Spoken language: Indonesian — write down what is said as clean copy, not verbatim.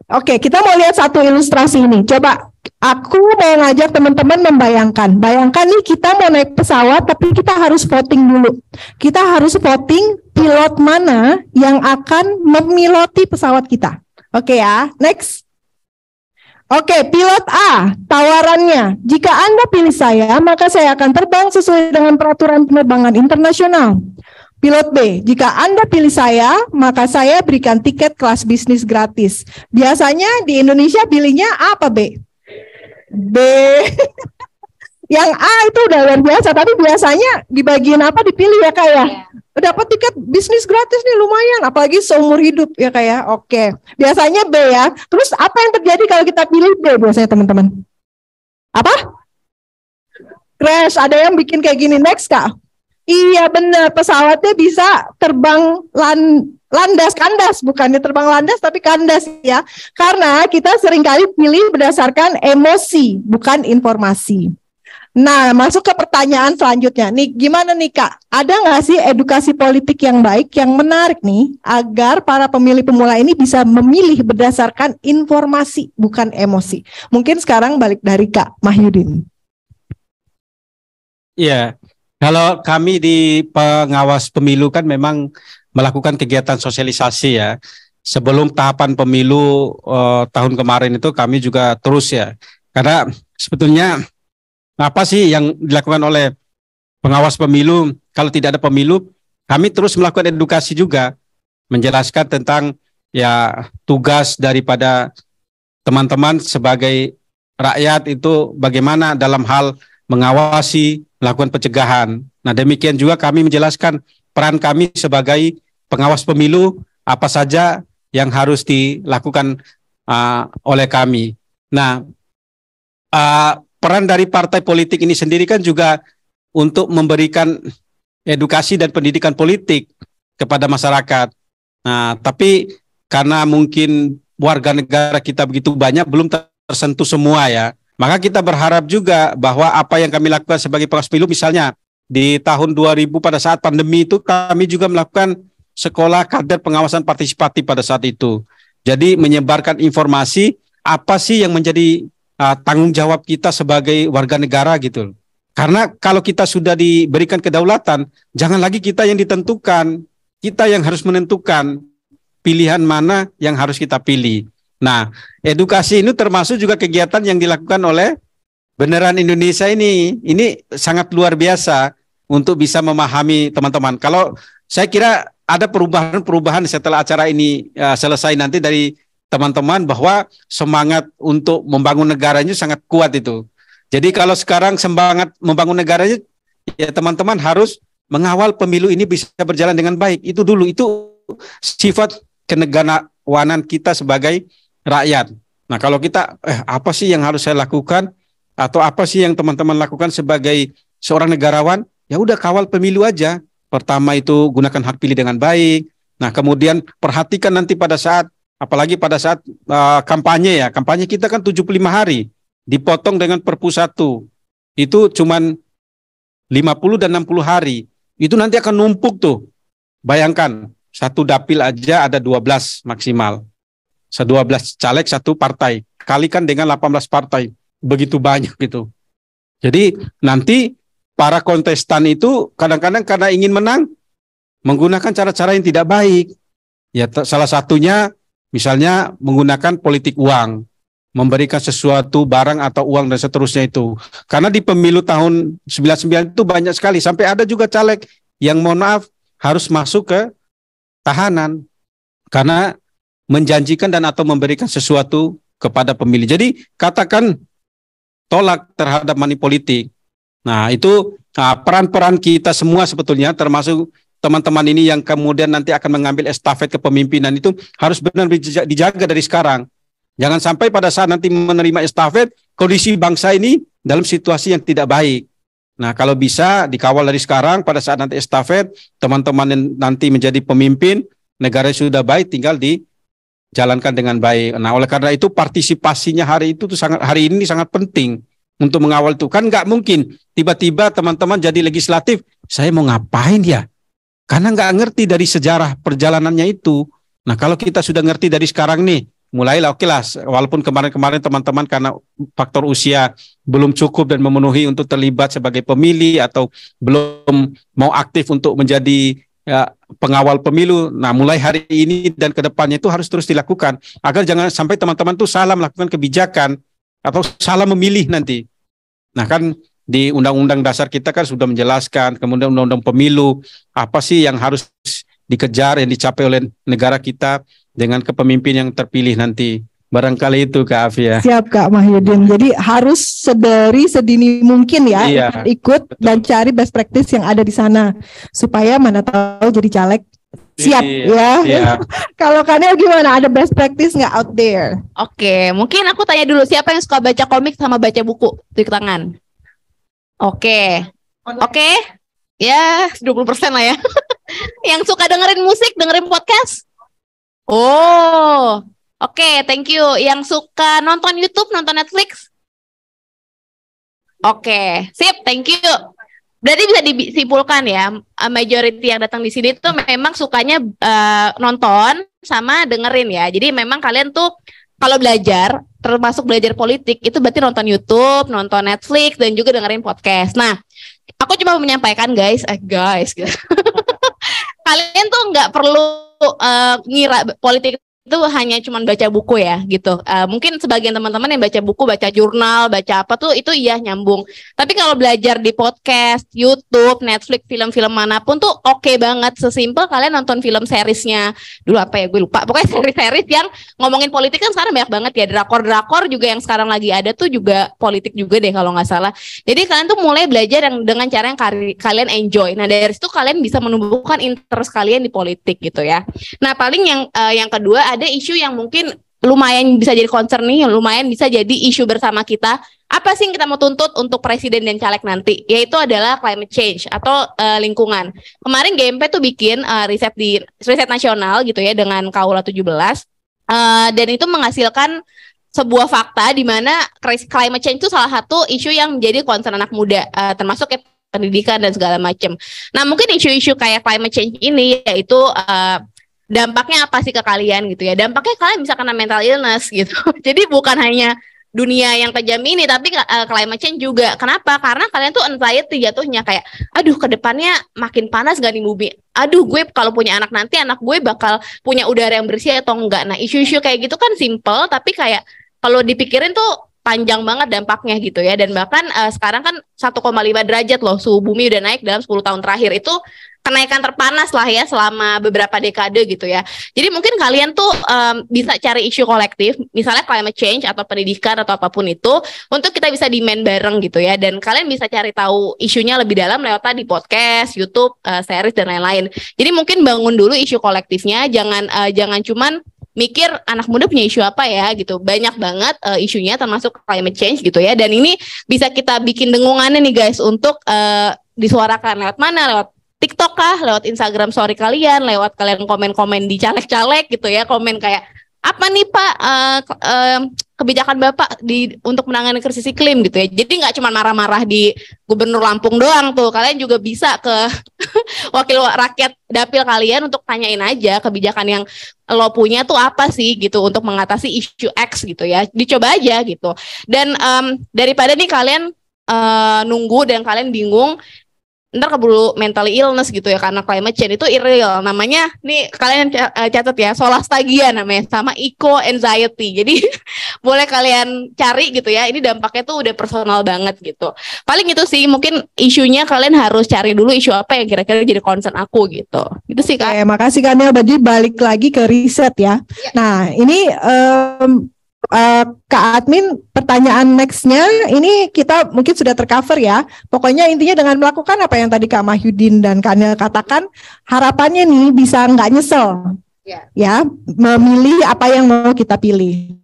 Oke, kita mau lihat satu ilustrasi ini. Coba aku mau ngajak teman-teman membayangkan. Bayangkan nih kita mau naik pesawat tapi kita harus voting dulu. Kita harus voting pilot mana yang akan memiloti pesawat kita. Oke ya, next. Oke, pilot A, tawarannya. Jika Anda pilih saya, maka saya akan terbang sesuai dengan peraturan penerbangan internasional. Pilot B, jika Anda pilih saya, maka saya berikan tiket kelas bisnis gratis. Biasanya di Indonesia pilihnya A apa B? B. Yang A itu udah luar biasa, tapi biasanya di bagian apa dipilih ya Kak ya? Dapat tiket bisnis gratis nih lumayan, apalagi seumur hidup ya Kak ya. Oke, biasanya B ya. Terus apa yang terjadi kalau kita pilih B biasanya teman-teman? Apa? Crash, ada yang bikin kayak gini. Next Kak. Iya benar, pesawatnya bisa terbang kandas, bukannya terbang landas tapi kandas ya. Karena kita seringkali pilih berdasarkan emosi, bukan informasi. Nah, masuk ke pertanyaan selanjutnya. Nih, gimana nih Kak? Ada nggak sih edukasi politik yang baik, yang menarik nih, agar para pemilih pemula ini bisa memilih berdasarkan informasi, bukan emosi? Mungkin sekarang balik dari Kak Mahyudin. Iya. Kalau kami di pengawas pemilu kan memang melakukan kegiatan sosialisasi ya. Sebelum tahapan pemilu tahun kemarin itu kami juga terus ya. Karena sebetulnya apa sih yang dilakukan oleh pengawas pemilu kalau tidak ada pemilu? Kami terus melakukan edukasi juga. Menjelaskan tentang ya tugas daripada teman-teman sebagai rakyat itu bagaimana dalam hal mengawasi, melakukan pencegahan. Nah, demikian juga kami menjelaskan peran kami sebagai pengawas pemilu, apa saja yang harus dilakukan oleh kami. Nah, peran dari partai politik ini sendiri kan juga untuk memberikan edukasi dan pendidikan politik kepada masyarakat. Nah, tapi karena mungkin warga negara kita begitu banyak, belum tersentuh semua ya. Maka kita berharap juga bahwa apa yang kami lakukan sebagai pengawas pemilu, misalnya di tahun 2000 pada saat pandemi itu kami juga melakukan sekolah kader pengawasan partisipatif pada saat itu. Jadi menyebarkan informasi apa sih yang menjadi tanggung jawab kita sebagai warga negara gitu. Karena kalau kita sudah diberikan kedaulatan, jangan lagi kita yang ditentukan, kita yang harus menentukan pilihan mana yang harus kita pilih. Nah, edukasi ini termasuk juga kegiatan yang dilakukan oleh Beneran Indonesia ini sangat luar biasa untuk bisa memahami teman-teman. Kalau saya kira ada perubahan-perubahan setelah acara ini selesai nanti dari teman-teman bahwa semangat untuk membangun negaranya sangat kuat itu. Jadi kalau sekarang semangat membangun negaranya, ya teman-teman harus mengawal pemilu ini bisa berjalan dengan baik. Itu dulu, itu sifat kenegarawanan kita sebagai rakyat. Nah, kalau kita apa sih yang harus saya lakukan atau apa sih yang teman-teman lakukan sebagai seorang negarawan? Ya udah kawal pemilu aja. Pertama itu gunakan hak pilih dengan baik. Nah, kemudian perhatikan nanti pada saat apalagi pada saat kampanye ya. Kampanye kita kan 75 hari. Dipotong dengan Perpu 1. Itu cuman 50 dan 60 hari. Itu nanti akan numpuk tuh. Bayangkan, satu dapil aja ada 12 maksimal. 12 caleg satu partai, kalikan dengan 18 partai, begitu banyak gitu. Jadi nanti para kontestan itu kadang-kadang karena ingin menang menggunakan cara-cara yang tidak baik. Ya salah satunya misalnya menggunakan politik uang, memberikan sesuatu barang atau uang dan seterusnya itu. Karena di pemilu tahun 99 itu banyak sekali, sampai ada juga caleg yang mohon maaf harus masuk ke tahanan karena menjanjikan dan atau memberikan sesuatu kepada pemilih. Jadi katakan tolak terhadap money politik. Nah itu peran-peran kita semua sebetulnya termasuk teman-teman ini yang kemudian nanti akan mengambil estafet kepemimpinan itu harus benar dijaga dari sekarang. Jangan sampai pada saat nanti menerima estafet kondisi bangsa ini dalam situasi yang tidak baik. Nah kalau bisa dikawal dari sekarang pada saat nanti estafet teman-teman yang nanti menjadi pemimpin negara sudah baik tinggal jalankan dengan baik. Nah, oleh karena itu partisipasinya hari ini sangat penting untuk mengawal itu. Kan nggak mungkin tiba-tiba teman-teman jadi legislatif, saya mau ngapain ya? Karena nggak ngerti dari sejarah perjalanannya itu. Nah, kalau kita sudah ngerti dari sekarang nih, mulailah oke lah, walaupun kemarin-kemarin teman-teman karena faktor usia belum cukup dan memenuhi untuk terlibat sebagai pemilih atau belum mau aktif untuk menjadi pengawal pemilu. Nah, mulai hari ini dan kedepannya itu harus terus dilakukan agar jangan sampai teman-teman tuh salah melakukan kebijakan atau salah memilih nanti. Nah, kan di Undang-Undang Dasar kita kan sudah menjelaskan, kemudian Undang-Undang Pemilu apa sih yang harus dikejar, yang dicapai oleh negara kita dengan kepemimpinan yang terpilih nanti. Barangkali itu Kak Afia. Siap Kak Mahyudin. Jadi harus sedini mungkin ya, ikut betul. Dan cari best practice yang ada di sana supaya mana tahu jadi caleg. Siap ya. Kalau Kanel gimana? Ada best practice nggak out there? Oke, mungkin aku tanya dulu, siapa yang suka baca komik sama baca buku? Tunjuk tangan. Oke. Ya, 20% lah ya. Yang suka dengerin musik, dengerin podcast? Oh, oke, thank you. Yang suka nonton YouTube, nonton Netflix? Oke, sip, thank you. Berarti bisa disimpulkan ya, majority yang datang di sini tuh memang sukanya nonton sama dengerin ya. Jadi memang kalian tuh kalau belajar, termasuk belajar politik, itu berarti nonton YouTube, nonton Netflix, dan juga dengerin podcast. Nah, aku cuma menyampaikan guys gitu. Kalian tuh nggak perlu ngira politik itu hanya cuma baca buku ya gitu. Mungkin sebagian teman-teman yang baca buku, baca jurnal, baca apa tuh itu iya nyambung. Tapi kalau belajar di podcast, YouTube, Netflix, film-film manapun tuh oke banget. Sesimpel kalian nonton film seriesnya dulu apa ya, gue lupa. Pokoknya series yang ngomongin politik kan sekarang banyak banget ya. Drakor-drakor juga yang sekarang lagi ada tuh juga politik juga deh kalau nggak salah. Jadi kalian tuh mulai belajar yang dengan cara yang kalian enjoy. Nah dari situ kalian bisa menumbuhkan interest kalian di politik gitu ya. Nah paling yang kedua, ada isu yang mungkin lumayan bisa jadi concern nih, lumayan bisa jadi isu bersama kita. Apa sih yang kita mau tuntut untuk presiden dan caleg nanti? Yaitu adalah climate change atau lingkungan. Kemarin GMP tuh bikin riset nasional gitu ya dengan Kaula 17 dan itu menghasilkan sebuah fakta di mana climate change itu salah satu isu yang menjadi concern anak muda, termasuk pendidikan dan segala macam. Nah mungkin isu-isu kayak climate change ini yaitu dampaknya apa sih ke kalian gitu ya? Dampaknya kalian bisa kena mental illness gitu. Jadi bukan hanya dunia yang kejam ini, tapi climate change juga. Kenapa? Karena kalian tuh anxiety jatuhnya kayak, aduh ke depannya makin panas gak nih bumi? Aduh gue kalau punya anak nanti anak gue bakal punya udara yang bersih atau enggak? Nah isu-isu kayak gitu kan simple, tapi kayak kalau dipikirin tuh panjang banget dampaknya gitu ya. Dan bahkan sekarang kan 1,5 derajat loh suhu bumi udah naik dalam 10 tahun terakhir. Itu kenaikan terpanas lah ya selama beberapa dekade gitu ya. Jadi mungkin kalian tuh bisa cari isu kolektif, misalnya climate change atau pendidikan atau apapun itu, untuk kita bisa demand bareng gitu ya. Dan kalian bisa cari tahu isunya lebih dalam lewat tadi podcast, YouTube, series dan lain-lain. Jadi mungkin bangun dulu isu kolektifnya, jangan cuman mikir anak muda punya isu apa ya gitu. Banyak banget isunya termasuk climate change gitu ya. Dan ini bisa kita bikin dengungannya nih guys untuk disuarakan lewat mana, lewat TikTok kah, lewat Instagram story kalian, lewat kalian komen-komen di caleg-caleg gitu ya, komen kayak apa nih Pak kebijakan Bapak untuk menangani krisis iklim gitu ya. Jadi nggak cuma marah-marah di Gubernur Lampung doang tuh, kalian juga bisa ke wakil rakyat dapil kalian untuk tanyain aja kebijakan yang lo punya tuh apa sih gitu untuk mengatasi isu X gitu ya. Dicoba aja gitu. Dan daripada nih kalian nunggu dan kalian bingung, ntar keburu mental illness gitu ya karena climate change itu irreal. Namanya nih kalian catat ya, solastagia namanya, sama eco anxiety. Jadi boleh kalian cari gitu ya, ini dampaknya tuh udah personal banget gitu. Paling itu sih, mungkin isunya kalian harus cari dulu isu apa yang kira-kira jadi concern aku gitu. Itu sih Kak. Makasih Kanel. Jadi balik lagi ke riset ya. Nah ini Kak Admin, pertanyaan nextnya ini kita mungkin sudah tercover ya. Pokoknya intinya dengan melakukan apa yang tadi Kak Mahyudin dan Kanel katakan, harapannya nih bisa nggak nyesel ya memilih apa yang mau kita pilih.